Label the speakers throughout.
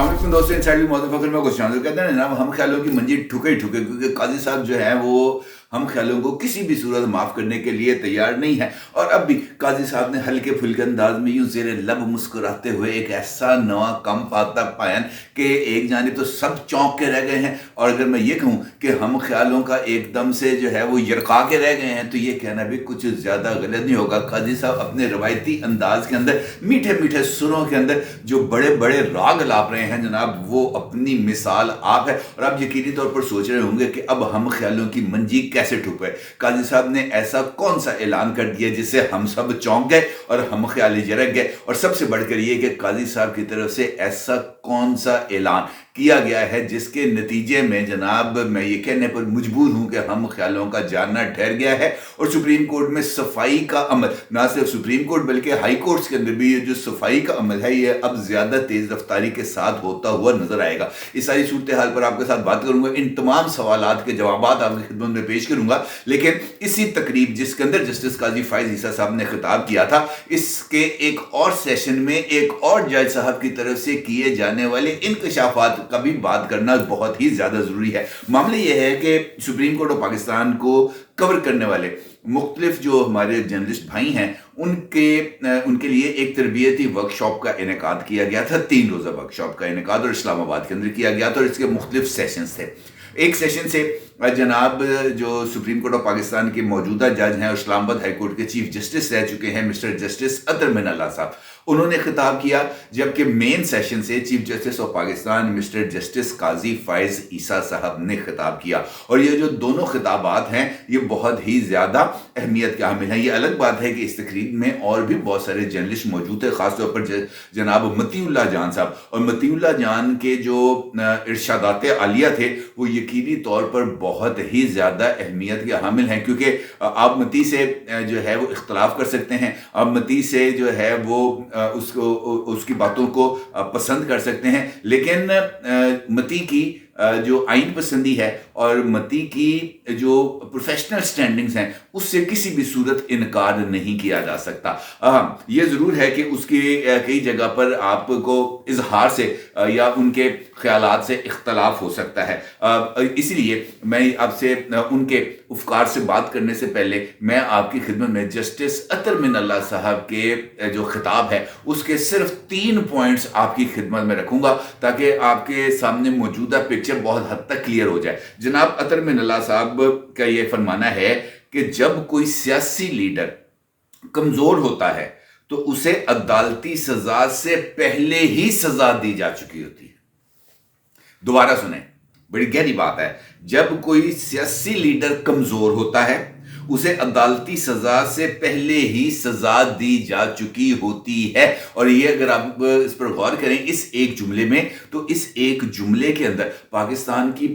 Speaker 1: अस्सलाम वालेकुम दोस्तों, इनसाइड विद मोहम्मद फखर में कुछ कहते हैं ना, हम ख्यालों की मंजिल ठुके ठुके, क्योंकि काजी साहब जो है वो हम ख्यालों को किसी भी सूरत माफ़ करने के लिए तैयार नहीं है। और अब भी काजी साहब ने हल्के फुल्के अंदाज में यूं ज़ेरे लब मुस्कुराते हुए एक ऐसा नवा कम पाता पायन कि एक जानिब तो सब चौंक के रह गए हैं, और अगर मैं ये कहूँ कि हम ख्यालों का एकदम से जो है वो यरका के रह गए हैं, तो ये कहना भी कुछ ज़्यादा गलत नहीं होगा। काजी साहब अपने रवायती अंदाज के अंदर, मीठे मीठे सुरों के अंदर जो बड़े बड़े राग लाप रहे हैं जनाब, वो अपनी मिसाल आप है। और आप यकीनी तौर पर सोच रहे होंगे कि अब हम ख्यालों की मंजी कैसे ठुक गए। काजी साहब ने ऐसा कौन सा ऐलान कर दिया जिससे हम सब चौंक गए और हम ख्याली जरक गए, और सबसे बढ़कर ये कि काजी साहब की तरफ से ऐसा कौन सा ऐलान किया गया है जिसके नतीजे में जनाब मैं ये कहने पर मजबूर हूं कि हम ख्यालों का जानना ठहर गया है। और सुप्रीम कोर्ट में सफाई का अमल, ना सिर्फ सुप्रीम कोर्ट बल्कि हाई कोर्ट्स के अंदर भी ये जो सफाई का अमल है ये अब ज्यादा तेज रफ्तारी के साथ होता हुआ नजर आएगा। इस सारी सूरत हाल पर आपके साथ बात करूंगा, इन तमाम सवालात के जवाब आपकी खिदमत में पेश करूंगा। लेकिन इसी तकरीब जिसके अंदर जस्टिस काजी फायज ईसा साहब ने खिताब किया था, इसके एक और सेशन में एक और जज साहब की तरफ से किए जाने वाले इंकशाफात का भी बात करना बहुत ही ज्यादा जरूरी है। मामला यह है कि सुप्रीम कोर्ट ऑफ पाकिस्तान को कवर करने वाले मुख्तलिफ जो हमारे जर्नलिस्ट भाई हैं उनके लिए एक तरबियती वर्कशॉप का इनेकाद किया गया था। 3 रोज़ा वर्कशॉप का इनेकाद और इस्लामाबाद के अंदर किया गया था, और इसके मुख्तलिफ सेशंस थे। एक सेशन से जनाब जो सुप्रीम कोर्ट ऑफ पाकिस्तान के मौजूदा जज हैं, इस्लामाबाद हाई कोर्ट के चीफ जस्टिस रह चुके हैं मिस्टर जस्टिस अतर मिनल्ला साहब, उन्होंने खिताब किया। जबकि मेन सेशन से chief justice of Pakistan mister justice Qazi Faez Isa साहब ने खिताब किया। और ये जो दोनों खिताबात हैं ये बहुत ही ज़्यादा अहमियत के हामिल हैं। ये अलग बात है कि इस तकरीब में और भी बहुत सारे जर्नलिस्ट मौजूद थे, खासतौर पर जनाब मतीउल्लाह जान साहब। और मतीउल्लाह जान के जो इरशादात आलिया थे वो यकीनी तौर पर बहुत ही ज़्यादा अहमियत के हामिल हैं, क्योंकि आप मती से जो है वो इख्तलाफ कर सकते हैं, आप मती से जो है वो उसकी बातों को पसंद कर सकते हैं, लेकिन मती की जो आइन पसंदी है और मती की जो प्रोफेशनल स्टैंडिंग्स हैं उससे किसी भी सूरत इनकार नहीं किया जा सकता। ये ज़रूर है कि उसकी कई जगह पर आपको इजहार से या उनके ख्यालात से इख्तलाफ हो सकता है। इसलिए मैं आपसे उनके अफकार से बात करने से पहले मैं आपकी खिदमत में जस्टिस अतर मिनल्ला साहब के जो खिताब है उसके सिर्फ 3 पॉइंट्स आपकी खिदमत में रखूंगा, ताकि आपके सामने मौजूदा पिक्चर बहुत हद तक क्लियर हो जाए। जनाब अतर मिनल्ला साहब का यह फरमाना है कि जब कोई सियासी लीडर कमजोर होता है तो उसे अदालती सजा से पहले ही सजा दी जा चुकी होती है। दोबारा सुने, बड़ी गहरी बात है। जब कोई सियासी लीडर कमजोर होता है उसे अदालती सजा से पहले ही सजा दी जा चुकी होती है। और ये अगर आप इस पर गौर करें इस एक जुमले में, तो इस एक जुमले के अंदर पाकिस्तान की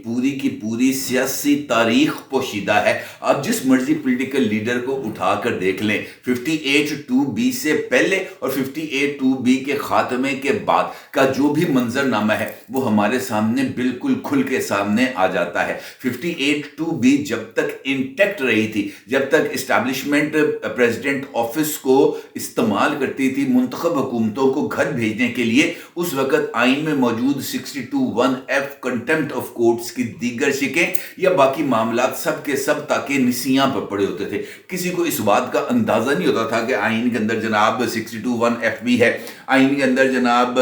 Speaker 1: पूरी सियासी तारीख पोशीदा है। आप जिस मर्जी पॉलिटिकल लीडर को उठाकर देख लें, 58(2)B से पहले और 58(2)B के खात्मे के बाद का जो भी मंजरनामा है वो हमारे सामने बिल्कुल खुल के सामने आ जाता है। 58(2)B जब तक इंटैक्ट रही थी, जब तक इस्टेब्लिशमेंट प्रेसिडेंट ऑफिस को इस्तेमाल करती थी मुंतखब हुकूमतों को घर भेजने के लिए, उस वक्त आइन में मौजूद 62(1)F कंटेम्प्ट ऑफ कोर्ट्स की दीगर शिकें या बाकी मामला सब के सब ताकि निसियां पर पड़े होते थे। किसी को इस बात का अंदाजा नहीं होता था कि आइन के अंदर जनाब 62(1)F भी है, आइन के अंदर जनाब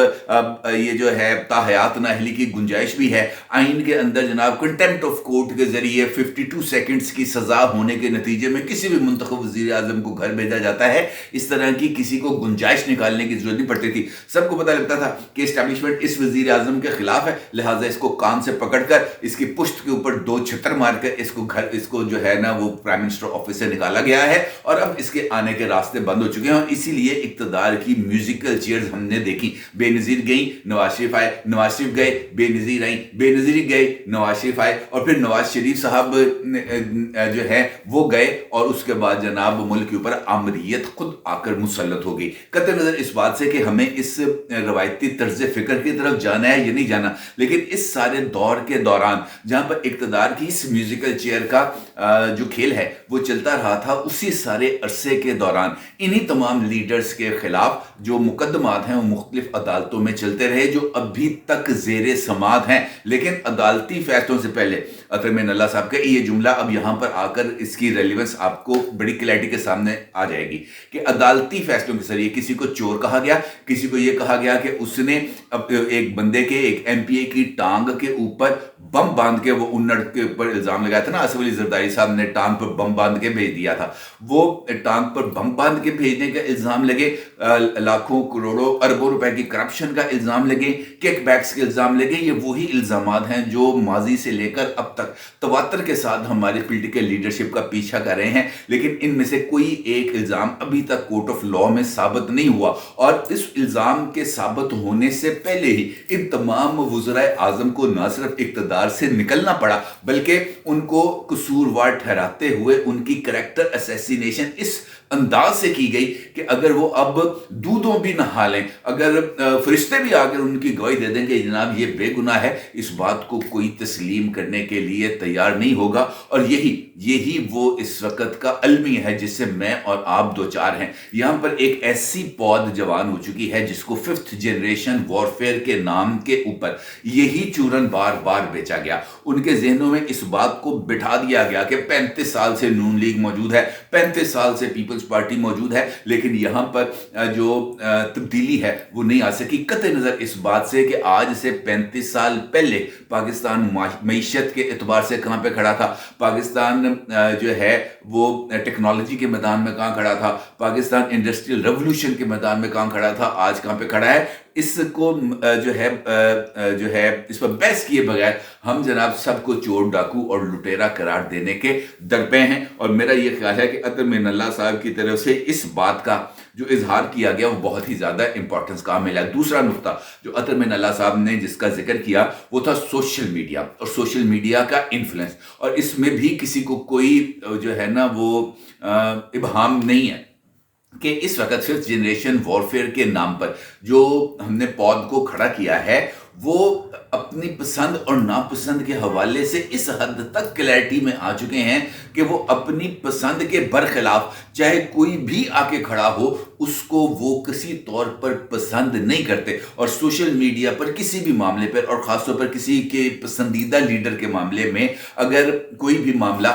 Speaker 1: ये जो है ताहयात नाअहली की गुंजाइश भी है, आइन के अंदर जनाब कंटेम्प्ट ऑफ कोर्ट के जरिए 52 सेकंड्स की सजा होने के नतीजे में किसी भी मुंतखब वज़ीर आज़म को घर भेजा जाता है। इस तरह की किसी को गुंजाइश निकालने की जरूरत नहीं पड़ती थी। सबको पता लगता था कि इस्टेब्लिशमेंट इस वज़ीर आज़म के खिलाफ है, लिहाजा इसको कान से पकड़कर इसकी पुश्त के ऊपर 2 छतर मारकर इसको जो है ना वो प्राइम मिनिस्टर ऑफिस से निकाला गया है, और अब इसके आने के रास्ते बंद हो चुके हैं। इसीलिए इक़्तिदार की म्यूजिकल चेयर्स हमने देखी, बेनज़ीर गई नवाज शरीफ आए, नवाज शरीफ गए बेनज़ीर आई, बेनज़ीर गए नवाज शरीफ आए, और फिर नवाज शरीफ साहब जो है वो गए और उसके बाद जनाब मुल्क के ऊपर आमरीत खुद आकर मुसल्लत हो गई। कतई नज़र इस बात से कि हमें इस रवायती तर्ज फ़िक्र की तरफ जाना है या नहीं जाना, लेकिन इस सारे दौर के दौरान जहाँ पर इक़्तिदार की इस म्यूज़िकल चेयर का जो खेल है वो चलता रहा था, उसी सारे अरसे के दौरान इन्हीं तमाम लीडर्स के खिलाफ जो मुकदमात हैं वो मुख्तलिफ अदालतों में चलते रहे, जो अभी तक ज़ेरे समात हैं। लेकिन अदालती फैसलों से पहले अतर मीर नल्ला साहब का ये जुमला अब यहाँ पर आकर इसकी रेलिवेंस आपको बड़ी क्लैरिटी के सामने आ जाएगी कि अदालती फैसलों के जरिए किसी को चोर कहा गया, किसी को ये कहा गया कि उसने एक बंदे के, एक एमपीए की टांग के ऊपर बम बांध के, वो उन्नड़ के ऊपर इल्जाम लगाया था ना, आसिफ अली जरदारी साहब ने टांग पर बम बांध के भेज दिया था, वो टांग पर बम बांध के भेजने का इल्जाम लगे, लाखों करोड़ों अरबों रुपए की करप्शन का इल्जाम लगे, किकबैक्स के इल्जाम लगे। ये वही इल्जामात हैं जो माजी से लेकर अब तक तवातर के साथ हमारी पॉलिटिकल लीडरशिप का पीछा कर रहे हैं, लेकिन इनमें से कोई एक इल्जाम अभी तक कोर्ट ऑफ लॉ में साबित नहीं हुआ। और इस इल्जाम के साबित होने से पहले ही इन तमाम वज़राए आज़म को न सिर्फ इक़्तिदार से निकलना पड़ा, बल्कि उनको कसूरवार ठहराते हुए उनकी करैक्टर असैसिनेशन इस अंदाज से की गई कि अगर वो अब दूधों भी नहा लें, अगर फरिश्ते भी आकर उनकी गवाही दे दें कि जनाब ये बेगुनाह है, इस बात को कोई तस्लीम करने के लिए तैयार नहीं होगा। और यही वो इस वक्त का अलमी है जिससे मैं और आप दो चार हैं। यहाँ पर एक ऐसी पौध जवान हो चुकी है जिसको 5th जनरेशन वॉरफेयर के नाम के ऊपर यही चूरन बार बार बेचा गया। उनके जहनों में इस बात को बिठा दिया गया कि 35 साल से नून लीग मौजूद है, 35 साल से पीपल्स पार्टी मौजूद है, लेकिन यहां पर जो तब्दीली है वो नहीं आ सकी। कतई नजर इस बात से कि आज से 35 साल पहले पाकिस्तान मईशत के एतबार से कहां पे खड़ा था, पाकिस्तान जो है वो टेक्नोलॉजी के मैदान में कहां खड़ा था, पाकिस्तान इंडस्ट्रियल रेवोल्यूशन के मैदान में कहां खड़ा था, आज कहां पे खड़ा है, इसको जो है इस पर बहस किए बगैर हम जनाब सबको चोर, डाकू और लुटेरा करार देने के दरपे हैं। और मेरा ये ख्याल है कि अतर मीर नल्ला साहब की तरफ से इस बात का जो इजहार किया गया वो बहुत ही ज्यादा इंपॉर्टेंस का मिला। दूसरा नुक्ता जो अतर मीर नल्ला साहब ने जिसका जिक्र किया वो था सोशल मीडिया और सोशल मीडिया का इन्फ्लुएंस। और इसमें भी किसी को कोई जो है ना वो इबहाम नहीं है कि इस वक्त 5th जनरेशन वॉरफेयर के नाम पर जो हमने पौध को खड़ा किया है वो अपनी पसंद और नापसंद के हवाले से इस हद तक क्लैरिटी में आ चुके हैं कि वो अपनी पसंद के बरखिलाफ चाहे कोई भी आके खड़ा हो उसको वो किसी तौर पर पसंद नहीं करते। और सोशल मीडिया पर किसी भी मामले पर और ख़ासतौर पर किसी के पसंदीदा लीडर के मामले में अगर कोई भी मामला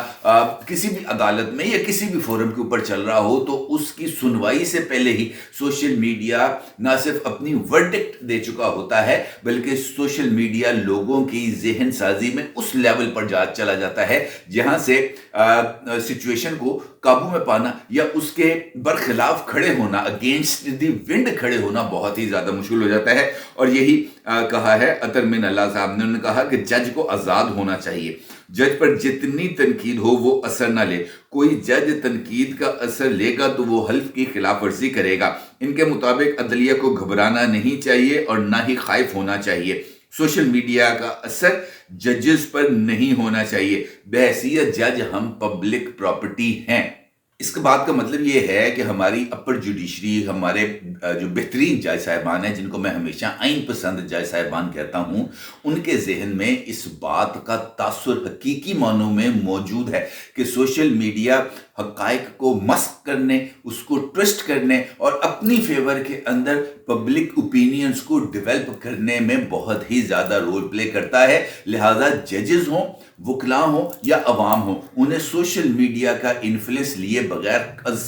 Speaker 1: किसी भी अदालत में या किसी भी फोरम के ऊपर चल रहा हो तो उसकी सुनवाई से पहले ही सोशल मीडिया ना सिर्फ अपनी वर्डिक्ट दे चुका होता है बल्कि सोशल मीडिया लोगों की ज़हन साजी में उस लेवल पर चला जाता है जहां से सिचुएशन को काबू में पाना या उसके बरखिलाफ खड़े होना, अगेंस्ट द विंड खड़े होना बहुत ही ज्यादा मुश्किल हो जाता है। और यही कहा है अतर मीर नल्ला साहब ने, उन्होंने कहा कि जज को आजाद होना चाहिए, जज पर जितनी तनकीद हो वो असर ना ले, कोई जज तनकीद का असर लेगा तो वो हल्फ की खिलाफ वर्जी करेगा। इनके मुताबिक अदलिया को घबराना नहीं चाहिए और ना ही खाइफ होना चाहिए। सोशल मीडिया का असर जजेस पर नहीं होना चाहिए, बहैसियत जज हम पब्लिक प्रॉपर्टी हैं। इसके बात का मतलब ये है कि हमारी अपर जुडिशरी, हमारे जो बेहतरीन जज साहिबान हैं जिनको मैं हमेशा आइन पसंद जज साहिबान कहता हूँ, उनके जहन में इस बात का तासुर हकीकी मानों में मौजूद है कि सोशल मीडिया हक़ाइक़ को मस्क करने, उसको ट्विस्ट करने और अपनी फेवर के अंदर पब्लिक ओपिनियंस को डेवलप करने में बहुत ही ज़्यादा रोल प्ले करता है। लिहाजा जजेस हों, वकला हों या अवाम हों, उन्हें सोशल मीडिया का इन्फ्लुएंस लिए बगैर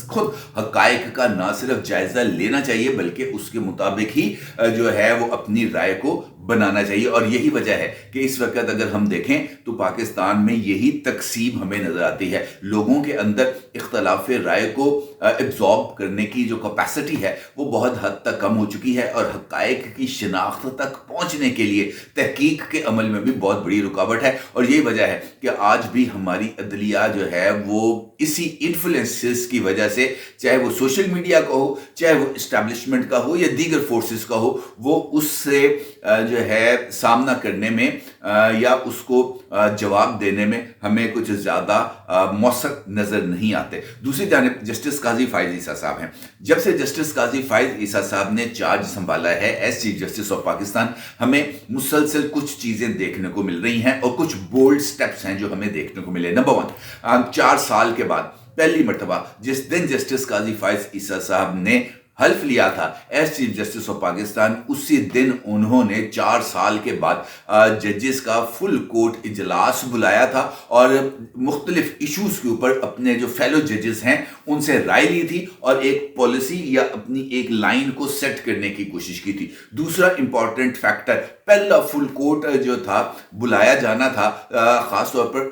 Speaker 1: खुद हक़ाइक़ का ना सिर्फ जायज़ा लेना चाहिए बल्कि उसके मुताबिक ही जो है वो अपनी राय को बनाना चाहिए। और यही वजह है कि इस वक्त अगर हम देखें तो पाकिस्तान में यही तकसीम हमें नजर आती है। लोगों के अंदर इख्तलाफ राय को एब्जॉर्ब करने की जो कैपेसिटी है वो बहुत हद तक कम हो चुकी है और हक़ाइक़ की शिनाख्त तक पहुंचने के लिए तहकीक के अमल में भी बहुत बड़ी रुकावट है। और यही वजह है कि आज भी हमारी अदलिया जो है वो इसी इन्फ्लुएंसेस की वजह से, चाहे वो सोशल मीडिया का हो, चाहे वो इस्टेब्लिशमेंट का हो या दीगर फोर्सेस का हो, वो उससे जो है सामना करने में या उसको जवाब देने में हमें कुछ ज़्यादा मौसर नज़र नहीं आते। दूसरी जानिब जस्टिस काजी फाइज ईसा साहब हैं। जब से जस्टिस काजी फाइज ईसा साहब ने चार्ज संभाला है as chief justice of Pakistan, हमें मुसलसल कुछ चीज़ें देखने को मिल रही हैं और कुछ बोल्ड स्टेप्स हैं जो हमें देखने को मिले। नंबर 1, 4 साल के बाद पहली मर्तबा जिस दिन जस्टिस काजी फाइज ईसा साहब ने हल्फ लिया था as chief justice of Pakistan, उसी दिन उन्होंने 4 साल के बाद जजेस का फुल कोर्ट इजलास बुलाया था और मुख्तलिफ इश्यूज के ऊपर अपने जो फेलो जजेस हैं उनसे राय ली थी और एक पॉलिसी या अपनी एक लाइन को सेट करने की कोशिश की थी। दूसरा इंपॉर्टेंट फैक्टर, पहला फुल कोर्ट जो था बुलाया जाना था खासतौर पर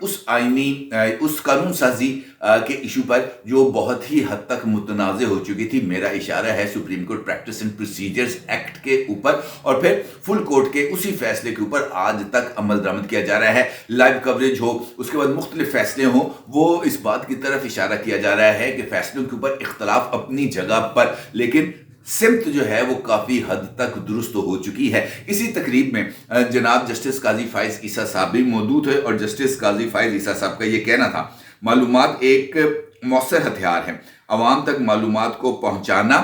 Speaker 1: उस कानून साजी के इशू पर जो बहुत ही हद तक मुतनाज़ हो चुकी थी। मेरा इशारा है supreme court practice and procedures act के ऊपर, और फिर फुल कोर्ट के उसी फैसले के ऊपर आज तक अमल दरामद किया जा रहा है। लाइव कवरेज हो, उसके बाद मुख्तलिफ फैसले हों, वो इस बात की तरफ इशारा किया जा रहा है कि फैसलों के ऊपर इख्तलाफ अपनी जगह पर, लेकिन सिमत जो है वो काफ़ी हद तक दुरुस्त हो चुकी है। इसी तकरीब में जनाब जस्टिस काजी फाइज ईसा साहब भी मौजूद है और जस्टिस काजी फाइज ईसा साहब का ये कहना था, मालूमात एक मौसर हथियार है, अवाम तक मालूमात को पहुंचाना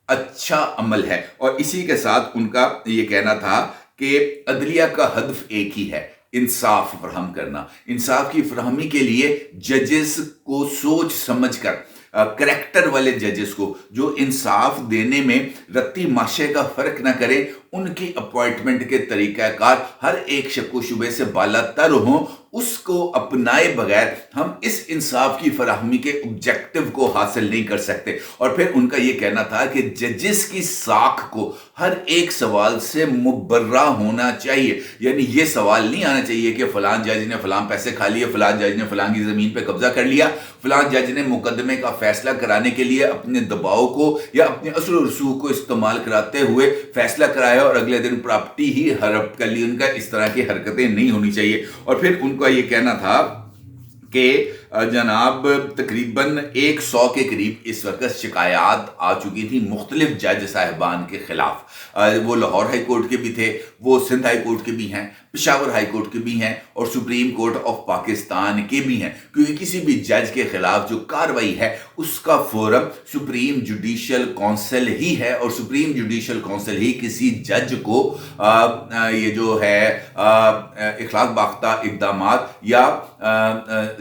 Speaker 1: अच्छा अमल है। और इसी के साथ उनका ये कहना था कि अदलिया का हदफ एक ही है, इंसाफ फराहम करना। इंसाफ की फराहमी के लिए जजेस को सोच समझ कर, करैक्टर वाले जजेस को जो इंसाफ देने में रत्ती माशे का फर्क ना करें, उनकी अपॉइंटमेंट के तरीक़ाकार हर एक शक शुबे से बालातर हों, उसको अपनाए बगैर हम इस इंसाफ की फराहमी के ऑब्जेक्टिव को हासिल नहीं कर सकते। और फिर उनका ये कहना था कि जजेस की साख को हर एक सवाल से मुबर्रा होना चाहिए, यानी ये सवाल नहीं आना चाहिए कि फलां जज ने फलां पैसे खा लिए, फलां जज ने फलां की ज़मीन पे कब्जा कर लिया, फलां जज ने मुकदमे का फैसला कराने के लिए अपने दबाव को या अपने असर और रसूख को इस्तेमाल कराते हुए फैसला कराया और अगले दिन प्रॉपर्टी ही हड़प कर ली। उनका इस तरह की हरकतें नहीं होनी चाहिए। और फिर उनका ये कहना था कि जनाब तकरीबन 100 के करीब इस वक्त शिकायत आ चुकी थी मुख्तलिफ जज साहिबान के खिलाफ। वो लाहौर हाई कोर्ट के भी थे, वो सिंध हाई कोर्ट के भी हैं, पेशावर हाई कोर्ट के भी हैं और सुप्रीम कोर्ट ऑफ पाकिस्तान के भी हैं, क्योंकि किसी भी जज के खिलाफ जो कार्रवाई है उसका फोरम सुप्रीम जुडिशल काउंसिल ही है और सुप्रीम जुडिशल काउंसिल ही किसी जज को ये जो है इखलाक बाख्ता इक़दामात या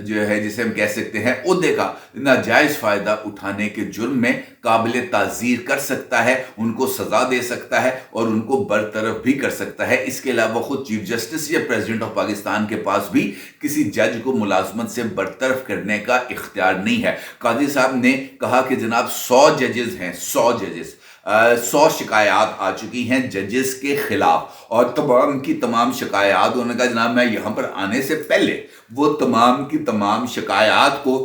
Speaker 1: जो है जिसे हम कह सकते हैं ओहदे का नाजायज फायदा उठाने के जुर्म में काबिल ताज़ीर कर सकता है, उनको सजा दे सकता है और उनको बरतरफ भी कर सकता है। इसके अलावा खुद चीफ जस्टिस या प्रेसिडेंट ऑफ पाकिस्तान के पास भी किसी जज को मुलाजमत से बरतरफ करने का इख्तियार नहीं है। काजी साहब ने कहा कि जनाब 100 जजेस हैं, 100 जजेस, 100 शिकायत आ चुकी हैं जजेस के खिलाफ और तमाम की तमाम शिकायत, उन्होंने कहा जनाब मैं यहाँ पर आने से पहले वो तमाम की तमाम शिकायत को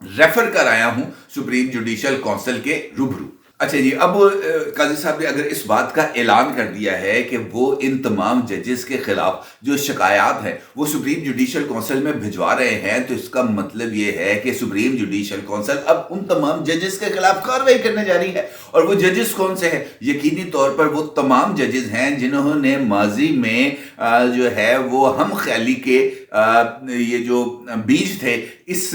Speaker 1: रेफर कर आया हूँ सुप्रीम जुडिशल काउंसिल के रूबरू। अच्छा जी, अब काजी साहब ने अगर इस बात का ऐलान कर दिया है कि वो इन तमाम जजेस के खिलाफ जो शिकायत है वो सुप्रीम जुडिशल काउंसिल में भिजवा रहे हैं, तो इसका मतलब ये है कि सुप्रीम जुडिशल काउंसिल अब उन तमाम जजेस के खिलाफ कार्रवाई करने जा रही है। और वो जजेस कौन से हैं? यकीनी तौर पर वो तमाम जजेस हैं जिन्होंने माजी में जो है वो हम ख्याली के ये जो बीज थे इस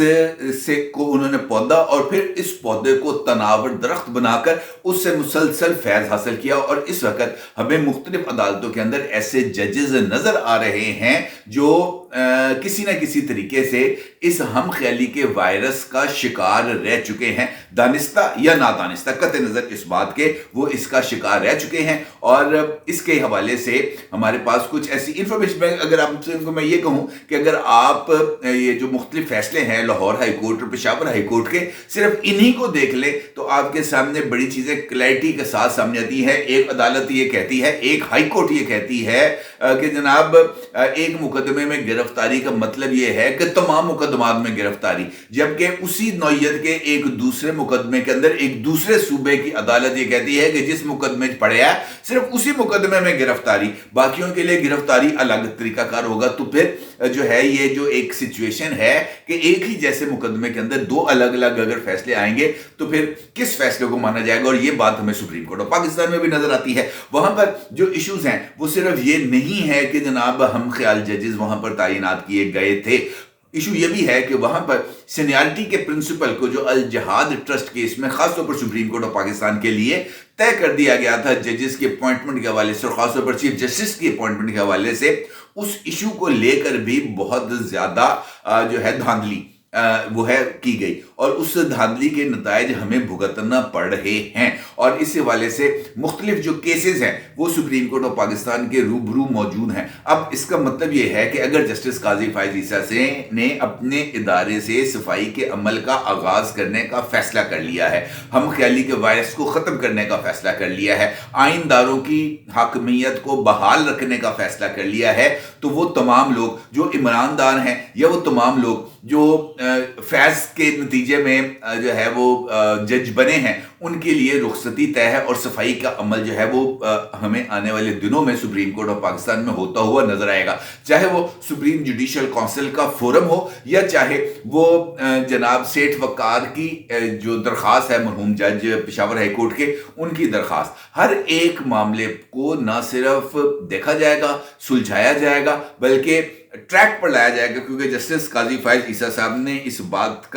Speaker 1: से को उन्होंने पौधा और फिर इस पौधे को तनावर दरख्त बनाकर उससे मुसलसल फैज़ हासिल किया। और इस वक्त हमें मुख्तलिफ अदालतों के अंदर ऐसे जजेस नज़र आ रहे हैं जो किसी न किसी तरीके से इस हम ख्याली के वायरस का शिकार रह चुके हैं, दानिस्ता या नादानिस्ता, कतई नज़र इस बात के वो इसका शिकार रह चुके हैं। और इसके हवाले से हमारे पास कुछ ऐसी इंफॉर्मेशन, अगर आपसे मैं ये कहूँ कि अगर आप ये जो मुख्तलिफ फैसले हैं लाहौर हाई कोर्ट और पेशावर हाई कोर्ट के, सिर्फ इन्हीं को देख ले तो आपके सामने बड़ी चीज़ें क्लैरिटी के साथ सामने आती है। एक अदालत ये कहती है, एक हाई कोर्ट ये कहती है कि जनाब एक मुकदमे में गिरफ्तारी का मतलब ये है कि तमाम मुकदमे मुकदमात में गिरफ्तारी, जबकि उसी नौयत के एक दूसरे मुकदमे के अंदर एक दूसरे सूबे की अदालत ये कहती है कि जिस मुकदमे च पड़े है सिर्फ उसी मुकदमे में गिरफ्तारी, बाकियों के लिए गिरफ्तारी अलग तरीकाकार होगा। तो फिर जो है ये जो एक सिचुएशन है कि एक ही जैसे मुकदमे के अंदर दो अलग अलग अगर फैसले आएंगे तो फिर किस फैसले को माना जाएगा, और ये बात हमें सुप्रीम कोर्ट ऑफ पाकिस्तान में भी नजर आती है। वहां पर जो इश्यूज हैं वो सिर्फ ये नहीं है कि जनाब हम ख्याल जजेस वहां पर तैनात किए गए थे, इशू ये भी है कि वहां पर सीनियरिटी के प्रिंसिपल को जो अल जहाद ट्रस्ट केस में खासतौर पर सुप्रीम कोर्ट ऑफ पाकिस्तान के लिए तय कर दिया गया था जजेस के अपॉइंटमेंट के हवाले से और खासतौर पर चीफ जस्टिस की अपॉइंटमेंट के हवाले से, उस इशू को लेकर भी बहुत ज्यादा जो है धांधली वो है की गई और उस धांधली के नतायज हमें भुगतना पड़ रहे हैं। और इस हवाले से मुख्तलिफ जो केसेस हैं वो सुप्रीम कोर्ट ऑफ पाकिस्तान के रूबरू मौजूद हैं। अब इसका मतलब ये है कि अगर जस्टिस काजी फायज ईसा से ने अपने इदारे से सफाई के अमल का आगाज करने का फैसला कर लिया है, हम ख्याली के वायरस को खत्म करने का फैसला कर लिया है, आइनदारों की हाकमियत को बहाल रखने का फैसला कर लिया है, तो वो तमाम लोग जो ईमानदार हैं या वो तमाम लोग जो फैज के नतीजे में जो है वो जज बने हैं उनके लिए रुखसती तय है और सफाई का अमल जो है वो हमें आने वाले दिनों में सुप्रीम कोर्ट ऑफ पाकिस्तान में होता हुआ नजर आएगा, चाहे वो सुप्रीम जुडिशल काउंसिल का फोरम हो या चाहे वो जनाब सेठ वकार की जो दरखास्त है मरहूम जज पेशावर हाई कोर्ट के उनकी दरखास्त, हर एक मामले को ना सिर्फ देखा जाएगा सुलझाया जाएगा बल्कि ट्रैक पर लाया जाएगा, क्योंकि जस्टिस काजी फायज ईसा साहब ने इस बात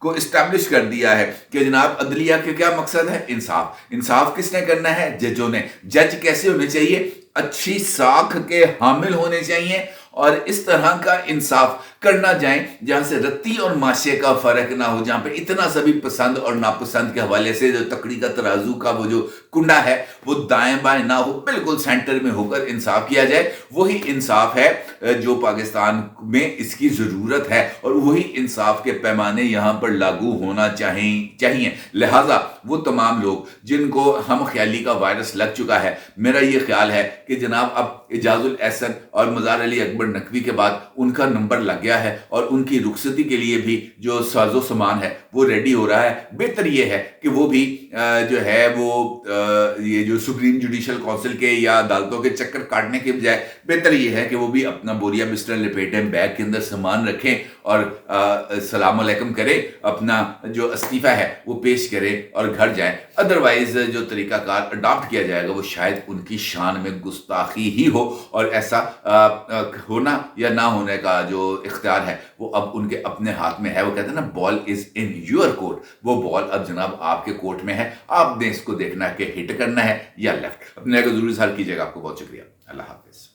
Speaker 1: को इस्टेब्लिश कर दिया है कि जनाब अदलिया के क्या मकसद है, इंसाफ। इंसाफ किसने करना है? जजों ने। जज कैसे होने चाहिए? अच्छी साख के हामिल होने चाहिए और इस तरह का इंसाफ करना जाए जहां से रत्ती और माशे का फर्क ना हो, जहां पे इतना सभी पसंद और नापसंद के हवाले से जो तकड़ी का तराजू का वो जो कुंडा है वो दाएं बाएं ना हो, बिल्कुल सेंटर में होकर इंसाफ किया जाए। वही इंसाफ है जो पाकिस्तान में इसकी जरूरत है और वही इंसाफ के पैमाने यहां पर लागू होना चाहिए। लिहाजा वो तमाम लोग जिनको हम ख्याली का वायरस लग चुका है, मेरा ये ख्याल है कि जनाब अब इजाजुल एहसन और मजार अली अकबर नकवी के बाद उनका नंबर लग गया है और उनकी रुखसती के लिए भी जो साजो सामान है वो रेडी हो रहा है। बेहतर ये है कि वो भी जो है वो ये जो सुप्रीम जुडिशल काउंसिल के या अदालतों के चक्कर काटने के बजाय बेहतर ये है कि वो भी अपना बोरिया बिस्तर लपेटें, बैग के अंदर सामान रखें और सलाम अलैकुम करें, अपना जो इस्तीफा है वो पेश करें और घर जाएं। अदरवाइज जो तरीकाकार अडॉप्ट किया जाएगा वो शायद उनकी शान में गुस्ताखी ही हो और ऐसा होना या ना होने का जो इख्तियार है वो अब उनके अपने हाथ में है। वो कहते हैं ना, ball is in your court, वो बॉल अब जनाब आपके कोर्ट में है, आपने इसको देखना है कि हिट करना है या लेफ्ट। अपने को जरूर इज़हार कीजिएगा। आपको बहुत शुक्रिया। अल्लाह हाफिज।